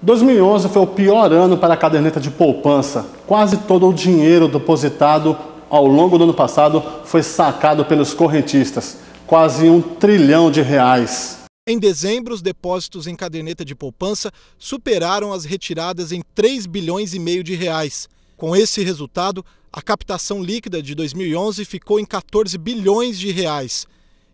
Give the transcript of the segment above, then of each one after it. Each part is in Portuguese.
2011 foi o pior ano para a caderneta de poupança. Quase todo o dinheiro depositado ao longo do ano passado foi sacado pelos correntistas. Quase R$1 trilhão. Em dezembro, os depósitos em caderneta de poupança superaram as retiradas em 3,5 bilhões de reais. Com esse resultado, a captação líquida de 2011 ficou em 14 bilhões de reais.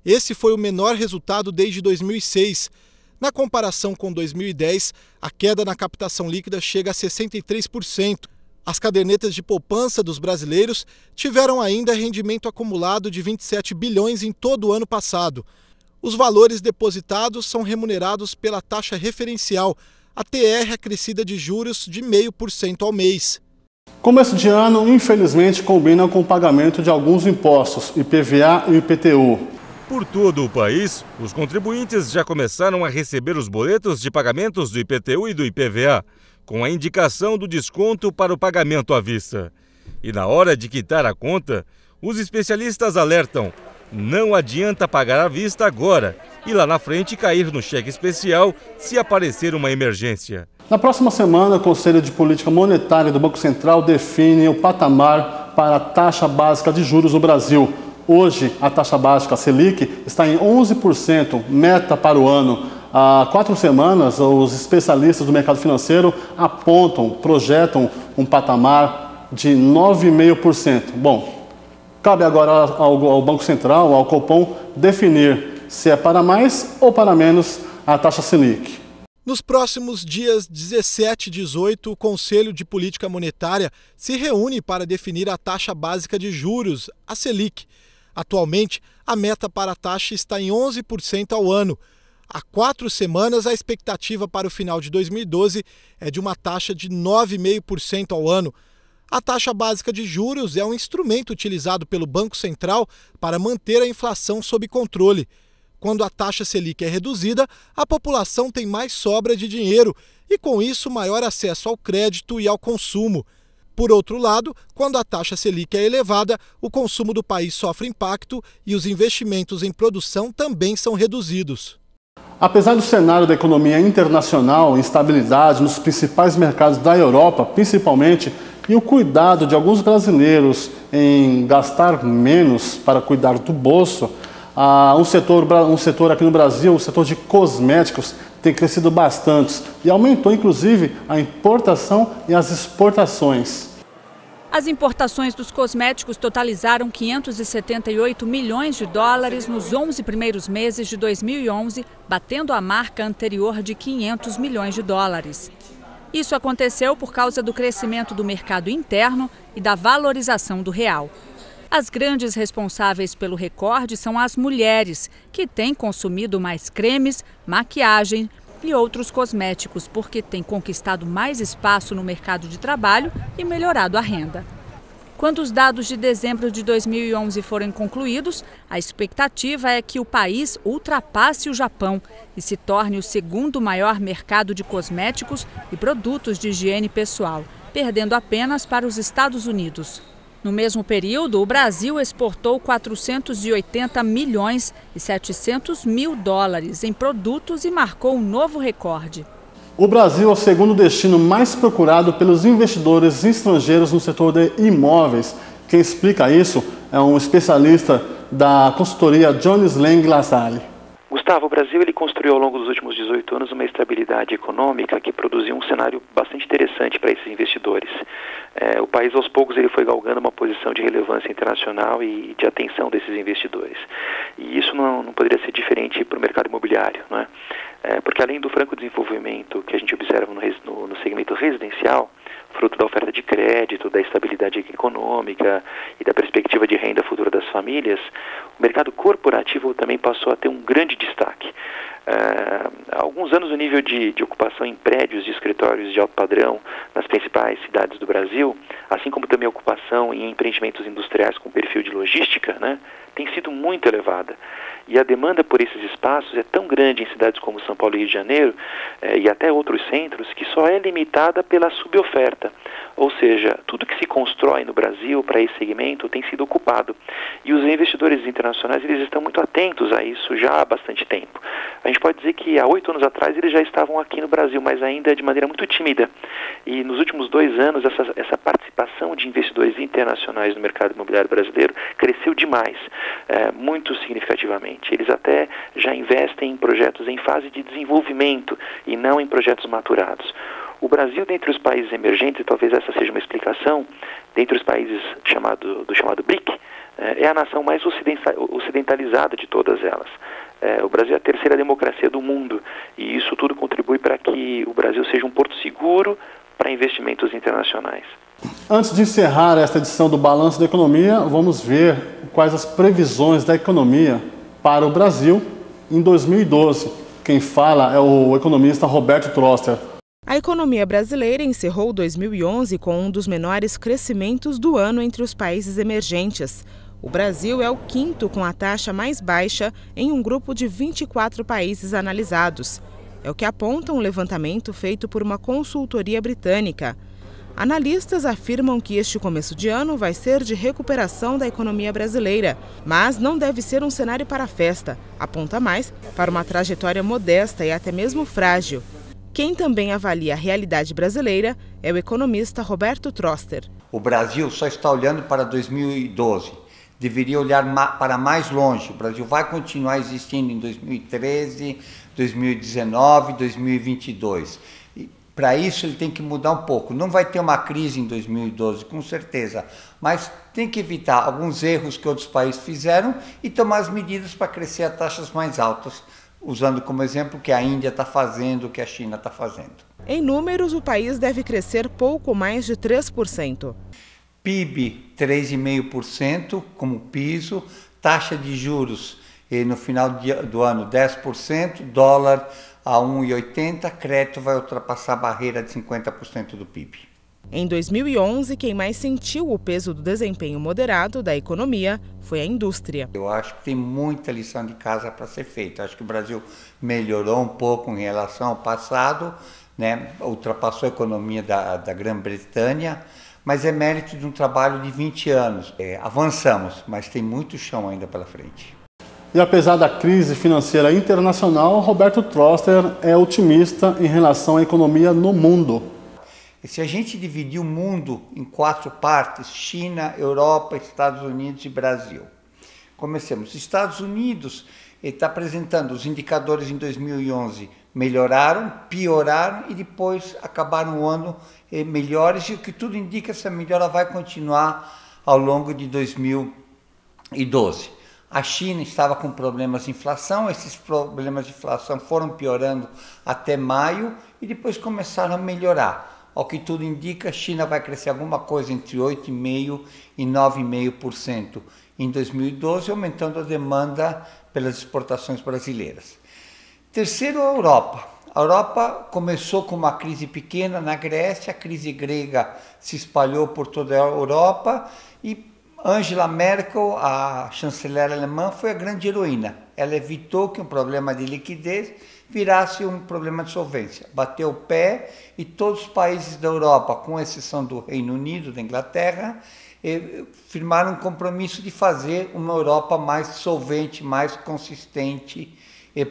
Esse foi o menor resultado desde 2006. Na comparação com 2010, a queda na captação líquida chega a 63%. As cadernetas de poupança dos brasileiros tiveram ainda rendimento acumulado de 27 bilhões em todo o ano passado. Os valores depositados são remunerados pela taxa referencial, a TR acrescida de juros de 0,5% ao mês. Começo de ano, infelizmente, combina com o pagamento de alguns impostos, IPVA e IPTU. Por todo o país, os contribuintes já começaram a receber os boletos de pagamentos do IPTU e do IPVA, com a indicação do desconto para o pagamento à vista. E na hora de quitar a conta, os especialistas alertam: não adianta pagar à vista agora e lá na frente cair no cheque especial se aparecer uma emergência. Na próxima semana, o Conselho de Política Monetária do Banco Central define o patamar para a taxa básica de juros no Brasil. Hoje, a taxa básica Selic está em 11%, meta para o ano. Há 4 semanas, os especialistas do mercado financeiro projetam um patamar de 9,5%. Bom, cabe agora ao Banco Central, ao Copom, definir se é para mais ou para menos a taxa Selic. Nos próximos dias 17 e 18, o Conselho de Política Monetária se reúne para definir a taxa básica de juros, a Selic. Atualmente, a meta para a taxa está em 11% ao ano. Há 4 semanas, a expectativa para o final de 2012 é de uma taxa de 9,5% ao ano. A taxa básica de juros é um instrumento utilizado pelo Banco Central para manter a inflação sob controle. Quando a taxa Selic é reduzida, a população tem mais sobra de dinheiro e, com isso, maior acesso ao crédito e ao consumo. Por outro lado, quando a taxa Selic é elevada, o consumo do país sofre impacto e os investimentos em produção também são reduzidos. Apesar do cenário da economia internacional, instabilidade nos principais mercados da Europa, principalmente, e o cuidado de alguns brasileiros em gastar menos para cuidar do bolso, um setor aqui no Brasil, o setor de cosméticos, tem crescido bastante e aumentou, inclusive, a importação e as exportações. As importações dos cosméticos totalizaram 578 milhões de dólares nos 11 primeiros meses de 2011, batendo a marca anterior de 500 milhões de dólares. Isso aconteceu por causa do crescimento do mercado interno e da valorização do real. As grandes responsáveis pelo recorde são as mulheres, que têm consumido mais cremes, maquiagem e outros cosméticos, porque têm conquistado mais espaço no mercado de trabalho e melhorado a renda. Quando os dados de dezembro de 2011 forem concluídos, a expectativa é que o país ultrapasse o Japão e se torne o segundo maior mercado de cosméticos e produtos de higiene pessoal, perdendo apenas para os Estados Unidos. No mesmo período, o Brasil exportou 480 milhões e 700 mil dólares em produtos e marcou um novo recorde. O Brasil é o segundo destino mais procurado pelos investidores estrangeiros no setor de imóveis. Quem explica isso é um especialista da consultoria Jones Lang LaSalle. Gustavo, o Brasil construiu ao longo dos últimos 18 anos uma estabilidade econômica que produziu um cenário bastante interessante para esses investidores. O país, aos poucos, ele foi galgando uma posição de relevância internacional e de atenção desses investidores. E isso não poderia ser diferente para o mercado imobiliário, não é? Porque além do franco desenvolvimento que a gente observa no segmento residencial, fruto da oferta de crédito, da estabilidade econômica e da perspectiva de renda futura das famílias, o mercado corporativo também passou a ter um grande destaque. Há alguns anos, o nível de ocupação em prédios de escritórios de alto padrão nas principais cidades do Brasil, assim como também a ocupação em empreendimentos industriais com perfil de logística, né, tem sido muito elevada. E a demanda por esses espaços é tão grande em cidades como São Paulo e Rio de Janeiro, e até outros centros, que só é limitada pela suboferta. Ou seja, tudo que se constrói no Brasil para esse segmento tem sido ocupado. E os investidores internacionais, eles estão muito atentos a isso já há bastante tempo. A gente pode dizer que há 8 anos atrás eles já estavam aqui no Brasil, mas ainda de maneira muito tímida. E nos últimos 2 anos, essa participação de investidores internacionais no mercado imobiliário brasileiro cresceu demais, muito significativamente. Eles até já investem em projetos em fase de desenvolvimento e não em projetos maturados. O Brasil, dentre os países emergentes, e talvez essa seja uma explicação, dentre os países do chamado BRIC, é a nação mais ocidentalizada de todas elas. O Brasil é a terceira democracia do mundo e isso tudo contribui para que o Brasil seja um porto seguro para investimentos internacionais. Antes de encerrar esta edição do Balanço da Economia, vamos ver quais as previsões da economia para o Brasil em 2012. Quem fala é o economista Roberto Troster. A economia brasileira encerrou 2011 com um dos menores crescimentos do ano entre os países emergentes. O Brasil é o 5º com a taxa mais baixa em um grupo de 24 países analisados. É o que aponta um levantamento feito por uma consultoria britânica. Analistas afirmam que este começo de ano vai ser de recuperação da economia brasileira, mas não deve ser um cenário para festa. Aponta mais para uma trajetória modesta e até mesmo frágil. Quem também avalia a realidade brasileira é o economista Roberto Troster. O Brasil só está olhando para 2012. Deveria olhar para mais longe. O Brasil vai continuar existindo em 2013, 2019, 2022. Para isso ele tem que mudar um pouco. Não vai ter uma crise em 2012, com certeza, mas tem que evitar alguns erros que outros países fizeram e tomar as medidas para crescer a taxas mais altas, usando como exemplo o que a Índia está fazendo, o que a China está fazendo. Em números, o país deve crescer pouco mais de 3%. PIB 3,5% como piso, taxa de juros no final do ano 10%, dólar a 1,80, crédito vai ultrapassar a barreira de 50% do PIB. Em 2011, quem mais sentiu o peso do desempenho moderado da economia foi a indústria. Eu acho que tem muita lição de casa para ser feita. Acho que o Brasil melhorou um pouco em relação ao passado, né? Ultrapassou a economia da Grã-Bretanha, mas é mérito de um trabalho de 20 anos. Avançamos, mas tem muito chão ainda pela frente. E apesar da crise financeira internacional, Roberto Troster é otimista em relação à economia no mundo. E se a gente dividir o mundo em 4 partes, China, Europa, Estados Unidos e Brasil. Comecemos. Estados Unidos está apresentando os indicadores em 2011, melhoraram, pioraram e depois acabaram o ano melhores, e o que tudo indica essa melhora vai continuar ao longo de 2012. A China estava com problemas de inflação, esses problemas de inflação foram piorando até maio e depois começaram a melhorar. Ao que tudo indica, a China vai crescer alguma coisa entre 8,5% e 9,5% em 2012, aumentando a demanda pelas exportações brasileiras. Terceiro, a Europa. A Europa começou com uma crise pequena na Grécia, a crise grega se espalhou por toda a Europa e Angela Merkel, a chanceler alemã, foi a grande heroína. Ela evitou que um problema de liquidez virasse um problema de solvência. Bateu o pé e todos os países da Europa, com exceção do Reino Unido, da Inglaterra, firmaram um compromisso de fazer uma Europa mais solvente, mais consistente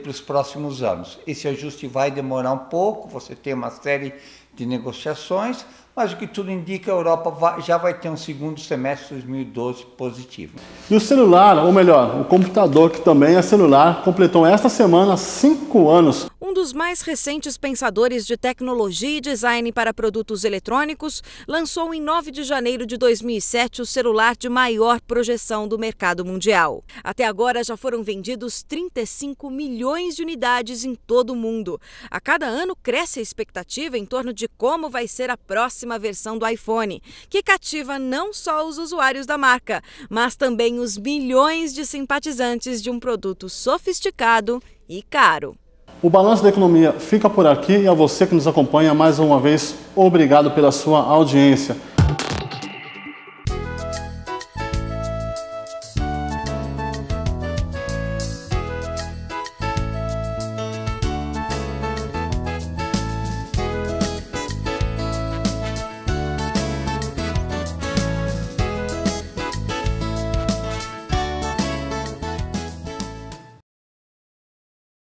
para os próximos anos. Esse ajuste vai demorar um pouco, você tem uma série de negociações, mas o que tudo indica, a Europa já vai ter um segundo semestre de 2012 positivo. E o celular, ou melhor, o computador, que também é celular, completou esta semana 5 anos. Um dos mais recentes pensadores de tecnologia e design para produtos eletrônicos, lançou em 9 de janeiro de 2007 o celular de maior projeção do mercado mundial. Até agora já foram vendidos 35 milhões de unidades em todo o mundo. A cada ano cresce a expectativa em torno de como vai ser a próxima versão do iPhone, que cativa não só os usuários da marca, mas também os milhões de simpatizantes de um produto sofisticado e caro. O Balanço da Economia fica por aqui e a você que nos acompanha, mais uma vez, obrigado pela sua audiência.